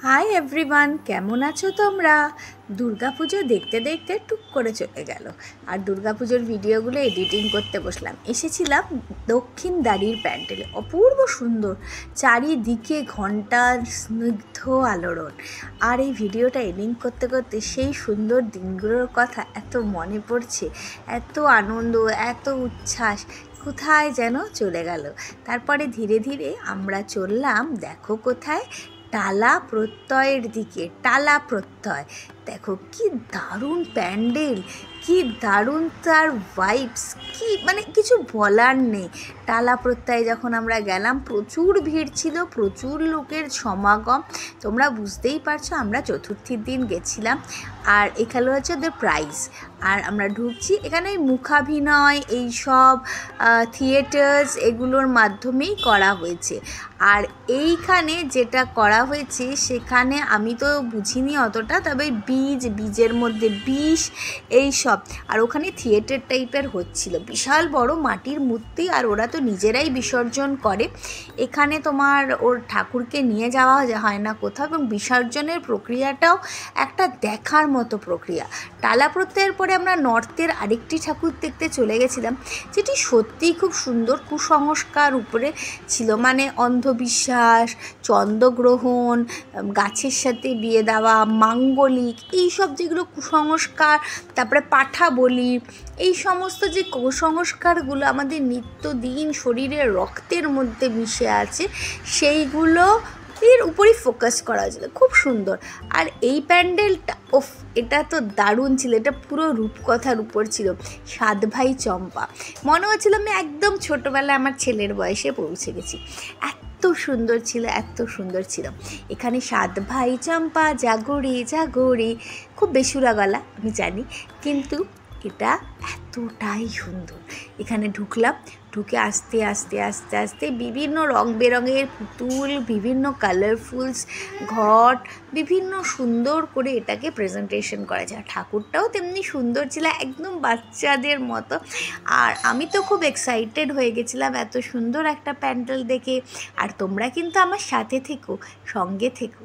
Hi everyone, কেমন আছো তোমরা? দুর্গাপুজো দেখতে দেখতে টুক করে চলে গেল। আর দুর্গাপুজোর ভিডিওগুলো এডিটিং করতে বসলাম। এসেছিলাম দক্ষিণ দ্বারির প্যান্ডেলে, অপূর্ব সুন্দর, চারিদিকে ঘণ্টার স্নিগ্ধ আলোড়ন। আর এই ভিডিওটা এডিটিং করতে করতে সেই সুন্দর দিনগুলোর কথা এত মনে পড়ছে, এত আনন্দ, এত উচ্ছ্বাস কোথায় যেন চলে গেল। তারপরে ধীরে ধীরে আমরা চললাম, দেখো কোথায়, টালা প্রত্যয়ের দিকে। টালা প্রত্যয় দেখো কি দারুণ প্যান্ডেল, কি দারুণ তার ভাইবস, কি মানে কিছু বলার নেই। টালা প্রত্যয়ে যখন আমরা গেলাম, প্রচুর ভিড় ছিল, প্রচুর লোকের সমাগম। তোমরা বুঝতেই পারছো আমরা চতুর্থীর দিন গেছিলাম। আর এখানে হচ্ছে ওদের প্রাইজ। আর আমরা ঢুকছি, এখানে মুখাভিনয়, এইসব থিয়েটার্স, এগুলোর মাধ্যমেই করা হয়েছে। আর এইখানে যেটা করা হয়েছে সেখানে আমি তো বুঝিনি অতটা, তবে বীজের মধ্যে বিষ এইসব। আর ওখানে থিয়েটার টাইপের হচ্ছিল, বিশাল বড় মাটির মূর্তি, আর ওরা তো নিজেরাই বিসর্জন করে। এখানে তোমার ওর ঠাকুরকে নিয়ে যাওয়া হয় না কোথাও, এবং বিসর্জনের প্রক্রিয়াটাও একটা দেখার মতো প্রক্রিয়া। টালা প্রত্যয়ের পরে আমরা নর্থের আরেকটি ঠাকুর দেখতে চলে গেছিলাম, যেটি সত্যিই খুব সুন্দর, কুসংস্কার উপরে ছিল, মানে অন্ধবিশ্বাস, চন্দ্রগ্রহণ, গাছের সাথে বিয়ে দেওয়া, মাঙ্গলিক, এইসব যেগুলো কুসংস্কার, তারপরে পাঠা বলি, এই সমস্ত যে কুসংস্কারগুলো আমাদের নিত্যদিন শরীরের রক্তের মধ্যে মিশে আছে, সেইগুলো এর উপরই ফোকাস করা হয়েছিল, খুব সুন্দর। আর এই প্যান্ডেলটা এটা তো দারুণ ছিল, এটা পুরো রূপকথার উপর ছিল। 7 ভাই চম্পা, মনে হচ্ছিল আমি একদম ছোটোবেলায় আমার ছেলের বয়সে পৌঁছে গেছি, এত সুন্দর ছিল, এত সুন্দর ছিল। এখানে 7 ভাই চম্পা জাগরে জাগরে, খুব বেসুরা গলা আমি জানি, কিন্তু এটা এতটাই সুন্দর। এখানে ঢুকলাম, ঢুকে আস্তে আস্তে আস্তে আস্তে বিভিন্ন রং বেরঙের পুতুল, বিভিন্ন কালারফুলস ঘট, বিভিন্ন সুন্দর করে এটাকে প্রেজেন্টেশন করা যায়। ঠাকুরটাও তেমনি সুন্দর ছিল, একদম বাচ্চাদের মতো। আর আমি তো খুব এক্সাইটেড হয়ে গেছিলাম এত সুন্দর একটা প্যান্ডেল দেখে। আর তোমরা কিন্তু আমার সাথে থেকো, সঙ্গে থেকো।